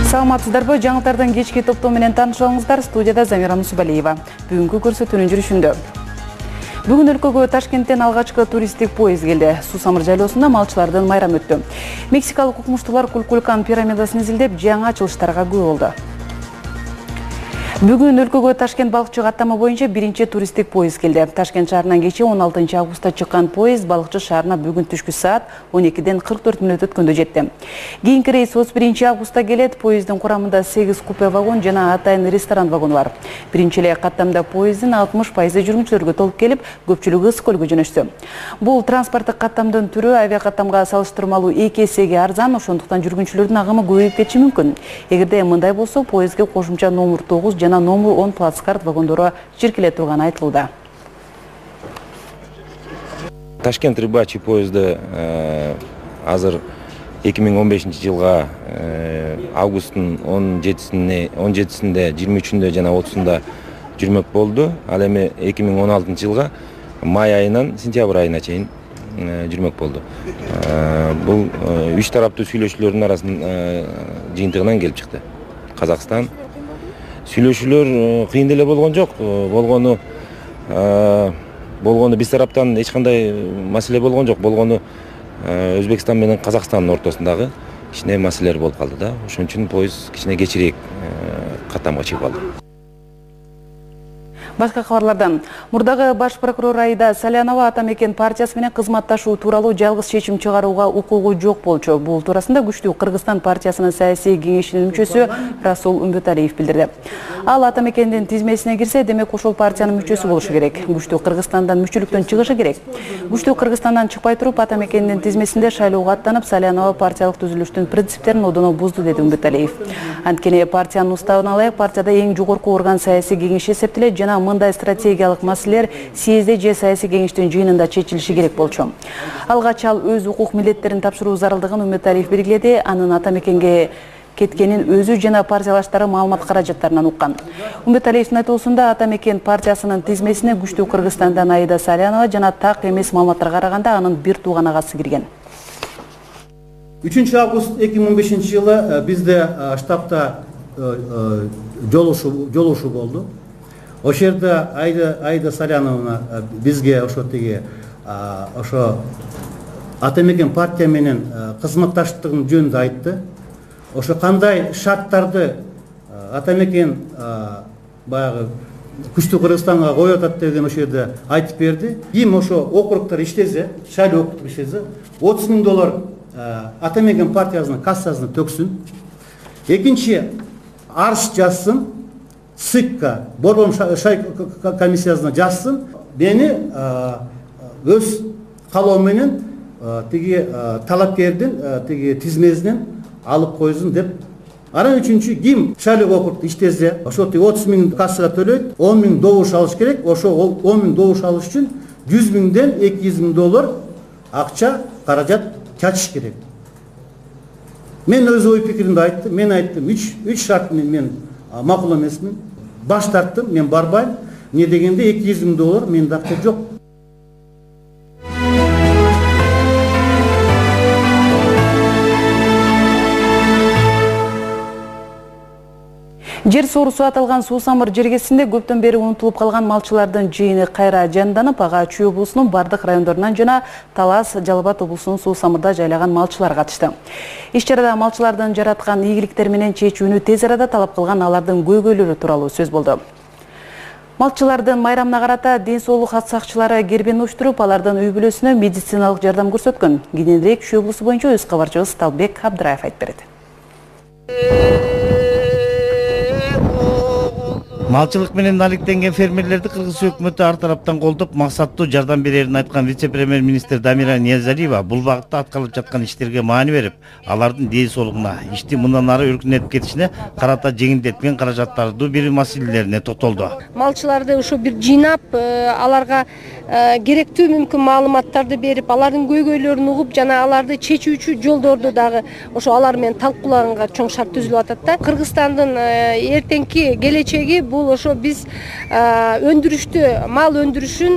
Саламатсыздарбы, жаңылтардан кечки топтоо менен таанышыңыздар. Студияда Замира Мусубалиева. Бүгүнкү көрсөтүүнүн жүрүшүндө. Бүгүн өлкөгө Ташкенттен алгачкы туристтик поезд келди. Сусамыр жайлоосунда малчылардын майрамы өттү. Мексикалык укмуштуулар Кулкулкан пирамидасын изилдеп, жаңы ачылыштарга күбө болду. Бүгүн өлкөгө Ташкент балыкчы каттама боюнча биринчи туристтик поезд келди. Ташкент шаарынан кечээ 16 августта чыккан поезд балыкчы шаарына бүгүн түшкү саат 12-ден 44 мүнөт өткөндө жетти. Кийинки рейс 31 августта келет. Поезддин курамында 8 купе вагон жана атайын ресторан вагону бар. Биринчи эле каттамда поезддин 60% жүргүнчүлөргө толуп келип, көпчүлүгү Ысык-Көлгө жөнөштү. Бул транспорттук каттамдын түрү авиакаттамга салыштырмалуу 2 эсеге арзан, ошондуктан жүргүнчүлөрдүн агымы көбөйүп кетиши мүмкүн. Эгерде мындай болсо, поездге кошумча номер 9 жана номер 10 плацкарт вагондору жиркеле турганы айтылууда. Ташкент рыбачий поезды азыр 2015 жылга августтун 17-синде, 23-синде жана 30-сунда жүрмөк болду. Ал эми 2016 жылга май айынан сентябрь айына чейин жүрмөк болду. Бул үч тараптуу сүйлөшүүлөрдүн арасынын жыйынтыгынан келип чыкты. Казакстан сүйлөшүүлөр кыйын деле болгон жок. Болгону биз тараптан эч кандай маселе болгон жок. Болгону Өзбекстан менен Казакстандын ортосундагы кичине маселелер болуп калды да. Ошон үчүн поезд кичине кечирээк каттамга чыгып алды. Башка кабарлардан, мурдагы баш прокурор Аида Салянова Атамекен партиясы менен кызматташуу тууралуу жалгыз чечим чыгарууга укугу жок болчу. Бул туурасында күчтүү Кыргызстан партиясынын саясий кеңешинин мүчөсү Расул Үмбөталиев билдирди. Ал Атамекендин тизмесине кирсе, демек ошол партиянын мүчөсү болушу керек. Күчтүү Кыргызстандан мүчөлүктөн чыгышы керек. Күчтүү Кыргызстандан чыкпай туруп Атамекендин тизмесинде шайлоого аттанып, Салянова партиялык түзүлүштүн принциптерин одоно бузду, деди Үмбөталиев. Анткени партиянын уставына ылайык партияда эң жогорку орган саясий кеңеш эсептелет жана мындай стратегиялык маселелер съезде же саясий кеңештин жыйынында чечилиши керек болчу. Алгач ал өз укук милдеттерин тапшыруу зарылдыгын Үмбөталиев белгиледи. Анын Атамекенге кеткенин өзү жана партиялаштары маалымат каражаттарынан уккан. Үмбөталиевдин айтуусунда Атамекен партиясынын тизмесине күчтүү Кыргызстандан Аида Салянова жана так эмес маалыматтарга караганда анын бир тууган агасы кирген. 3 август 2015 жылы бизде штабта жолугушуу болду. Ошол жерде Аида Саляновна бизге ошо Атамекен партия менен кызматташтыгын жөнүндө айтты. Ошо кандай шарттарды Атамекен баягы күчтүү Кыргызстанга коюп атат деген ошол жерде айтып берди. Ким ошо округтар иштесе, шайлоо округтар иштесе, $30,000 Атамекен партиясынын кассасына төксүн. Экинчи, арыз жазсын. СИКка, борбор шай комиссиясына жазсын, мени өз калоо менен тиги талапкердин тиги тизмесинен алып койсун деп. Анан үчүнчү, ким шайлоо округда иштесе, ошо 30,000 кассага төлөйт, 10,000 добуш алыш керек. Ошо 10,000 добуш алыш үчүн $100,000ден $200,000 акча каражат чачыш керек. Мен өз ой пикиримди айттым. Мен айттым, 3 шарт мен макул эмесмин. Баш тарттым, мен барбайм. Не дегенде $200,000 менде акча жок. Жер соорусу аталган Сусамыр жергесинде көптөн бери унутулуп калган малчылардын жыйыны кайра жанданып, ага Чүй облусунун бардык райондорунан жана Талас, Жалал-Абад облусунун Сусамырда жайлаган малчылар катышты. Иш чарада малчылардын жараткан ийгиликтер менен чечүүнү тез арада талап кылган алардын көйгөйлөрү тууралуу сөз болду. Малчылардын майрамына карата ден соолук сакчылары кербен уюштуруп, алардын үй бүлөсүнө медициналык жардам көрсөткөн. Кененирээк Чүй облусу боюнча өз кабарчыбыз Талбек Абдыраев айтып берет. Малчылык менен алектенген фермерлерди Кыргыз өкмөтү ар тараптан колдоп, максаттуу жардам берерин айткан вице-премьер-министр Дамира Ниязалиева бул багытта аткарылып жаткан иштерге маани берип, алардын ден соолугуна, ишти мындан ары өркүнөтүп кетишине карата жеңилдеткен каражаттарды берүү маселелерине токтолду. Малчыларды ошо бир жыйнап, аларга керектүү мүмкүн маалыматтарды берип, алардын көйгөйлөрүн угуп, жана аларды чечүүчү жолдорду дагы ошо алар менен талкуулаганга чоң шарт түзүлүп атат да. Кыргызстандын эртеңки келечеги бул бул ошо биз өндүрүштү, мал өндүрүшүн,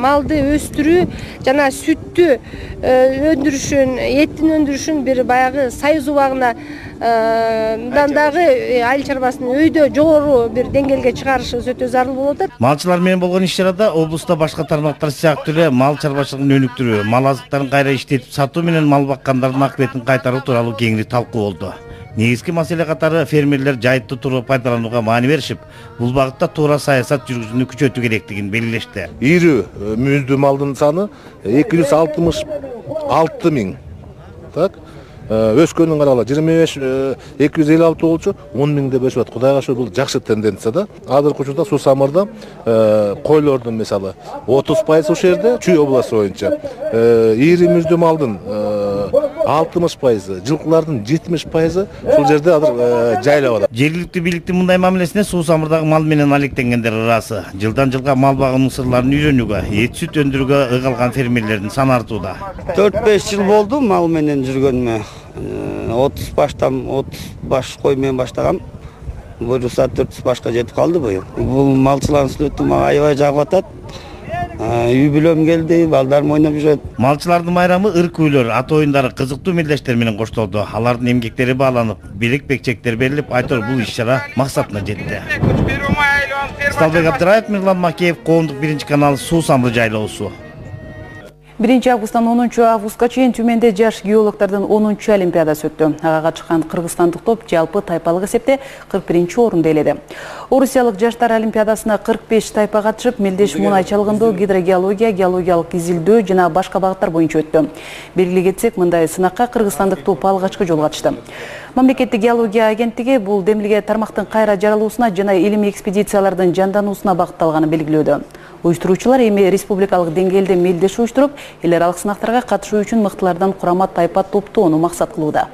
малды өстүрүү жана сүттү өндүрүшүн, эттин өндүрүшүн бир баягы союз убагына дагы айыл чарбасын өйдө жогору бир деңгээлге чыгарышыбыз өтө зарыл болуп атат. Малчылар менен болгон иш-чарада облуста башка тармактар сыяктуу эле мал чарбачылыгын өнүктүрүү, мал азыктарын кайра иштетип сатуу менен мал баккандардын акыбетин кайтаруу тууралуу кеңири талкуу болду. Негизги маселе катары фермерлер жайыттуу туура пайдаланууга маани беришип, бул багытта туура саясат жүргүзүүнү күчөтүү керектигин белгилешти. Ири мүйүздүү малдын саны 266 миң. Так? Өскөнүн карагыла 25-256 болчу, 10 миңде өсүп атат. Кудайга шүгүр, бул жакшы тенденция да. Азыркы учурда Суу Самырда койлордун мисалы 30% ушул жерде Чүй областы боюнча, ири мүйүздүү малдын 60%, жылкылардын 70% ушул жерде азыр жайлап атат. Жергиликтүү бийликтин мындай мамилесине Суу Самырдагы мал менен алектенгендер ыраазы. Жылдан жылга мал багуу сырларын үйрөнүүгө, эт сүт өндүрүүгө ыйгалган фермерлердин саны артууда. 4-5 жыл болду мал менен жүргөнүмө. 30 баш кой менен баштагам. Буюрса 400 башка жетип калды быйыл. Бул малчылардын сүннөтү мага аябай жагып атат. Үй бүлөм келди, балдарым ойноп жүрөт. Малчылардын майрамы ыр күүлөр, ат оюндары, кызыктуу мелдештер менен коштолду. Алардын эмгектери бааланып, белек бекчектер берилип, айтор бул иш-чара максатына жетти. Сталбек Абдыраев, Мирлан Макеев, Коомдук 1-канал, Суу Самыр жайлоосу. 1 августтан 10 августка чейин Түмөндө жаш геологдордун 10-чу олимпиадасы өттү. Ага катышкан кыргызстандык топ жалпы тайпалык эсепте 41-орунду ээледи. Орусиялык жаштар олимпиадасына 45 тайпа катышып, мелдеш мунай чалгындоо, гидрогеология, геологиялык изилдөө жана башка багыттар боюнча өттү. Белгилей кетсек, мындай сынакка кыргызстандык топ алгачкы жолу катышты. Мамлекеттик геология агенттиги бул демилге тармактын кайра жаралуусуна жана илимий экспедициялардын жандануусуна багытталганын белгилөөдө. Уюштуруучулар эми республикалык деңгээлде мелдеш уюштуруп, эл аралык сынактарга катышуу үчүн мыктылардан курама тайпа топтоону максат кылууда.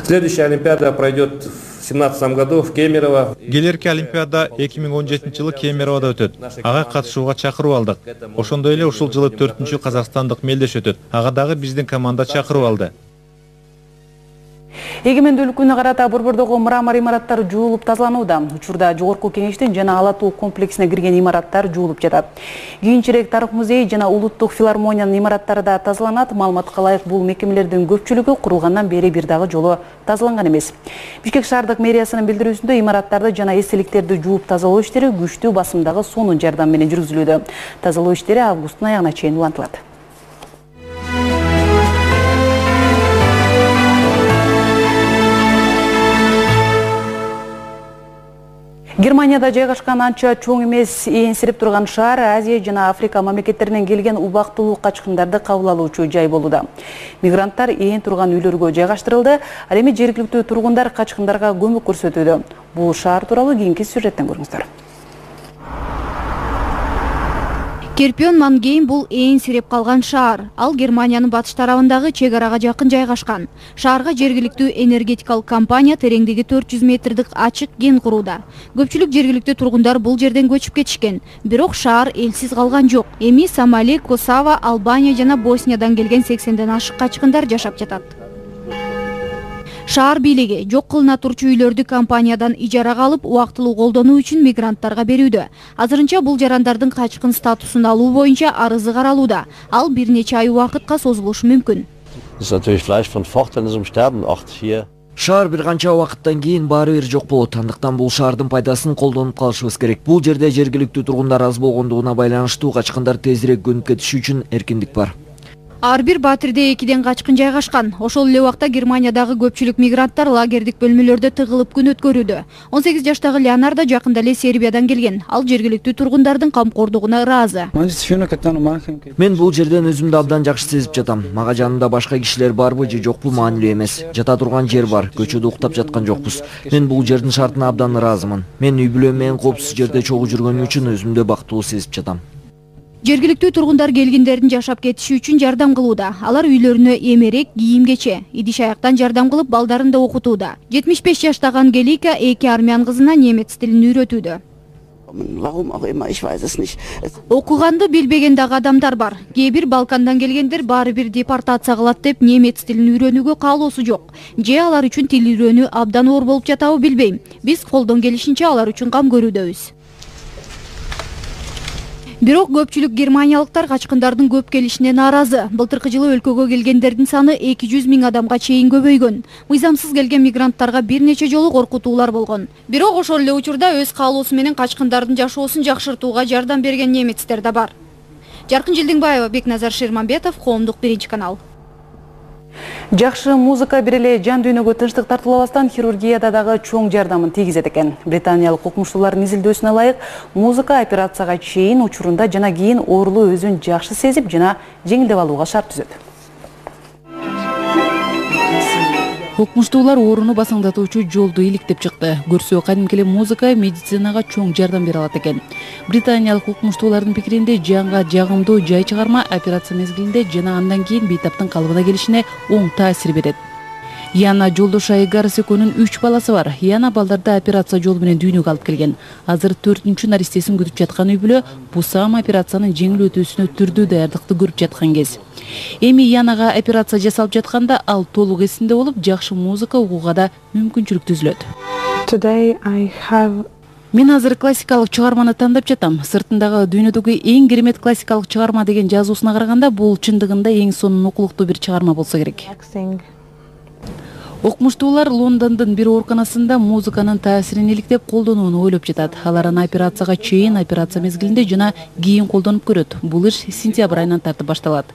Следующая Олимпиада пройдет в 2017 году в Кемерово. Келерки Олимпиада 2017 жылы Кемероводо өтөт. Ага катышууга чакыруу алдык. Ошондой эле ушул жылы 4-чү казакстандык мелдеш өтөт. Ага дагы биздин команда чакыруу алды. Эгемендүүлүкүнө карата Борбордогу мрамор имараттар жуулуп тазаланууда. Учурда Жогорку Кеңештин жана Ала Тоо комплексине кирген имараттар жуулуп жатат. Кийинчерээк Тарых музейи жана Улуттук филармониянын имараттары да тазаланат. Маалыматка ылайык, бул мекемелердин көпчүлүгү курулгандан бери бир дагы жолу тазаланган эмес. Бишкек шаардык мэриясынын билдирүүсүндө имараттарды жана эстеликтерди жууп тазалоо иштери күчтүү басымдагы сонун жардам менен жүргүзүлүүдө. Тазалоо иштери августтун аягына чейин улантылат. Германияда жайгашкан анча чоң эмес ээрсирип турган шаар Азия жана Африка мамлекеттеринен келген убактылуу качкындарды кабыл алуучу жай болууда. Мигранттар ээн турган үйлөргө жайгаштырылды, ал эми жергиликтүү тургундар качкындарга көмөк көрсөтүүдө. Бул шаар тууралуу кийинки сюжеттен көрүңүздөр. Керпион Мангейм бул ээрсирип калган шаар. Ал Германиянын батыш тарабындагы чек арага жакын жайгашкан. Шаарга жергиликтүү энергетикалык компания тереңдиги 400 метрдик ачык кен курууда. Көпчүлүк жергиликтүү тургундар бул жерден көчүп кетишкен. Бирок шаар элсиз калган жок. Эми Сомали, Косово, Албания жана Босниядан келген 80ден ашык качкындар жашап жатат. Шаар бийлиги жок кылына турчу үйлөрдү компаниядан ижарага алып, убактылуу колдонуу үчүн мигранттарга берүүдө. Азырынча бул жарандардын качкын статусун алуу боюнча арызы каралууда. Ал бир нече ай убакытка созулушу мүмкүн. Шаар бир канча убакыттан кийин баары бир жок болот. Андыктан бул шаардын пайдасын колдонуп калышыбыз керек. Бул жерде жергиликтүү тургундар аз болгондугуна байланыштуу качкындар тезирээк көнүп кетиши үчүн эркиндик бар. Ар бир батирде 2ден качкын жайгашкан. Ошол эле убакта Германиядагы көпчүлүк мигранттар лагердик бөлмөлөрдө тыгылып күн өткөрүүдө. 18 жаштагы Леонардо жакында эле Сербиядан келген. Ал жергиликтүү тургундардын камкордугуна ыраазы. Мен бул жерден өзүмдү абдан жакшы сезип жатам. Мага жанымда башка кишилер барбы же жокпу маанилүү эмес. Жата турган жер бар, көчөдө уктап жаткан жокпуз. Мен бул жердин шартына абдан ыраазымын. Мен үй бүлөм менен коопсуз жерде чогуу жүргөнүм үчүн өзүмдү бактылуу сезип жатам. Жергиликтүү тургундар келгиндердин жашап кетиши үчүн жардам кылууда. Алар үйлөрүнө эмерек, кийим-кече, идиш-аяктан жардам кылып, балдарын да окутууда. 75 жаштагы Ангелика 2 армян кызына немец тилин үйрөтүүдө. Окуганды билбеген дагы адамдар бар. Кээ бир Балкандан келгендер баары бир депортация кылат деп немец тилин үйрөнүүгө каалоосу жок. Же алар үчүн тил үйрөнүү абдан оор болуп жатабы билбейм. Биз колдон келишинче алар үчүн кам көрүүдөбүз. Бирок көпчүлүк германиялыктар качкындардын көп келишине нааразы. Былтыркы жылы өлкөгө келгендердин саны 200 000 адамга чейин көбөйгөн. Мыйзамсыз келген мигранттарга бир нече жолу коркутуулар болгон. Бирок ошол эле учурда өз каалоосу менен качкындардын жашоосун жакшыртууга жардам берген немецтер да бар. Жаркын Жылдыңбаева, Бекназар Шерманбетов, Коомдук 1-канал. Жакшы музыка бир эле жан дүйнөгө тынчтык тартуулабастан хирургияда дагы чоң жардамын тийгизет экен. Британиялык укмуштуулардын изилдөөсүнө ылайык, музыка операцияга чейин, учурунда жана кийин оорулуу өзүн жакшы сезип жана жеңилдеп алууга шарт түзөт. Укмуштуулар ооруну басаңдатуучу жолду иликтеп чыкты. Көрсө кадимки эле музыка медицинага чоң жардам бере алат экен. Британиялык укмуштуулардын пикиринде жанга жагымдуу жай чыгарма операция мезгилинде жана андан кийин бейтаптын калыбына келишине оң таасир берет. Яна жолдошу Айгар Секонун 3 баласы бар. Яна балдарды операция жолу менен дүйнөгө алып келген. Азыр 4-чү наристесин күтүп жаткан үй бүлө бу саам операциянын жеңил өтүүсүнө түрдүү даярдыкты көрүп жаткан кез. Эми Янага операция жасалып жатканда ал толук эсинде болуп, жакшы музыка угууга да мүмкүнчүлүк түзүлөт. Мен азыр классикалык чыгарманы тандап жатам. Сыртындагы дүйнөдөгү эң керемет классикалык чыгарма деген жазуусуна караганда бул чындыгында эң сонун окулуктуу бир чыгарма болсо керек. Окмуштуулар Лондондун бир ооруканасында музыканын таасирин иликтеп колдонууну ойлоп жатат. Алар аны операцияга чейин, операция мезгилинде жана кийин колдонуп көрөт. Бул иш сентябрь айынан тартып башталат.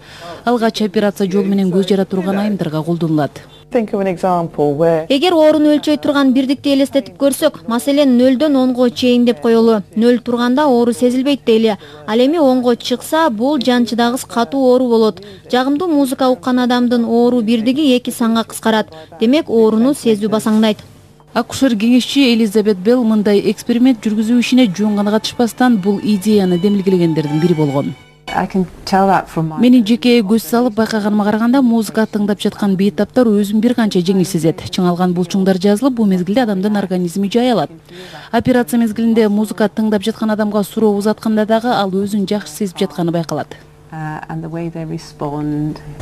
Алгач операция жол менен көз жара турган айымдарга колдонулат. Эгер оорууну өлчөй турган бирдикти элестетип көрсөк, маселен 0-дөн 10го чейин деп коелу. 0 турганда оору сезилбейт дейли. Ал эми 10го чыкса, бул жанчыдагыс катуу оору болот. Жагымдуу музыка уккан адамдын оору бирдиги 2 санга кыскарат. Демек ооруну сезүү басаңдайт. Акушер кеңешчи Элизабет Белл мындай эксперимент жүргүзүү ишине жөн гана катышпастан бул идеяны демилгелегендердин бири болгон. Менин жеке көз салып байкаганыма караганда, музыка тыңдап жаткан бейтаптар өзүн бир канча жеңил сезет. Чыңалган булчуңдар жазылып, бул мезгилде адамдын организми жай алат. Операция мезгилинде музыка тыңдап жаткан адамга суроо узатканда дагы ал өзүн жакшы сезип жатканы байкалат.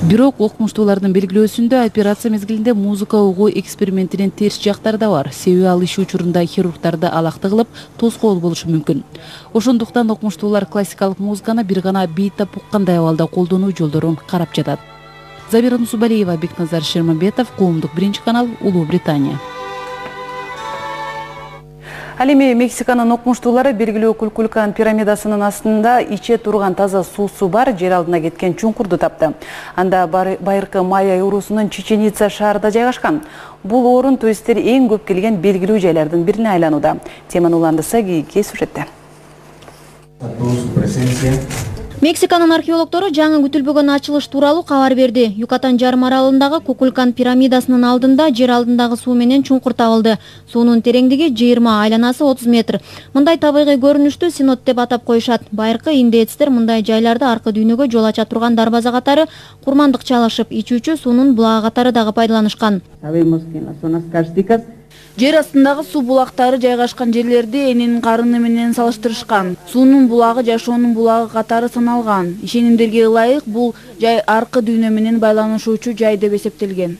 Бирок окмуштуулардын белгилөөсүндө операция мезгилинде музыка угуу экспериментинин терс жактары да бар. Себеби ал иш учурунда хирургдарды алакты кылып, тоскоол болушу мүмкүн. Ошондуктан окмуштуулар классикалык музыканы бир гана бейтап уккандай абалда колдонуу жолдорун карап жатат. Забира Нусубалиева, Бекназар Шерманбетов, Коомдук 1-канал, Улуу Британия. Ал эми Мексиканын окмуштуулары белгилүү Кулкулкан пирамидасынын астында иче турган таза суусу бар жер алдына кеткен чуңкурду тапты. Анда байыркы майя уруусунун Чеченица шаарында жайгашкан. Бул орун туристтер эң көп келген белгилүү жайлардын бирине айланууда. Теманы уландырса кийинки сюжетте. Мексиканын археологтору жаңы күтүлбөгөн ачылыш тууралуу кабар берди. Юкатан жарым аралындагы Кукулкан пирамидасынын алдында жер алдындагы суу менен чуңкур табылды. Суунун тереңдиги 20, айланасы 30 метр. Мындай табигый көрүнүштү синод деп атап коюшат. Байыркы индеецтер мындай жайларды аркы дүйнөгө жол ача турган дарбаза катары курмандык чалышып, ичүүчү суунун булагы катары дагы пайдаланышкан. Жер астындагы суу булактары жайгашкан жерлерди эненин карыны менен салыштырышкан. Суунун булагы жашоонун булагы катары саналган. Ишенимдерге ылайык бул жай аркы дүйнө менен байланышуучу жай деп эсептелген.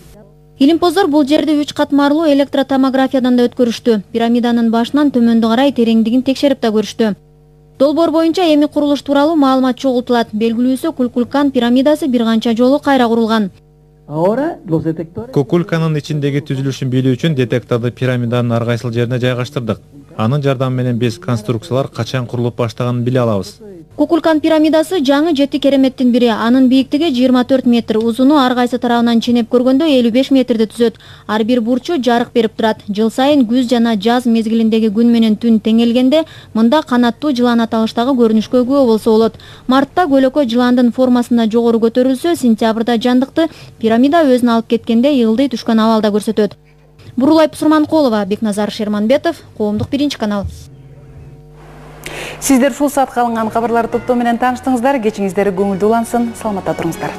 Илимпоздор бул жерди 3 катмарлуу электротомографиядан да өткөрүштү. Пирамиданын башынан төмөндө карай тереңдигин текшерип да көрүштү. Долбоор боюнча эми курулуш тууралуу маалымат чогултулат. Белгилүүсү Кулкулкан пирамидасы бир канча жолу кайра курулган. Кукулканын ичиндеги түзүлүшүн билүү үчүн детекторду пирамиданын ар кайсыл жерине жайгаштырдык. Анын жардамы менен биз конструкциялар качан курулуп баштаганын биле алабыз. Кукулкан пирамидасы жаңы 7 кереметтин бири. Анын бийиктиги 24 метр, узуну ар кайсы тарабынан ченеп көргөндө 55 метрди түзөт. Ар бир бурчу жарык берип турат. Жыл сайын күз жана жаз мезгилиндеги күн менен түн теңелгенде мында канаттуу жылан аталыштагы көрүнүшкө күбө болсо болот. Мартта көлөкө жыландын формасында жогору көтөрүлсө, сентябрда жандыкты, пирамида өзүн алып кеткенде йылдый түшкөн абалда көрсөтөт. Бурулай Пусурманкулова, Бекназар Шерманбетов, Коомдук 1-канал. Сиздер ушул саатка алынган кабарларды топтоо менен тааныштыңыздар. Кечиңиздер көңүлдүү улансын. Саламатта туруңуздар.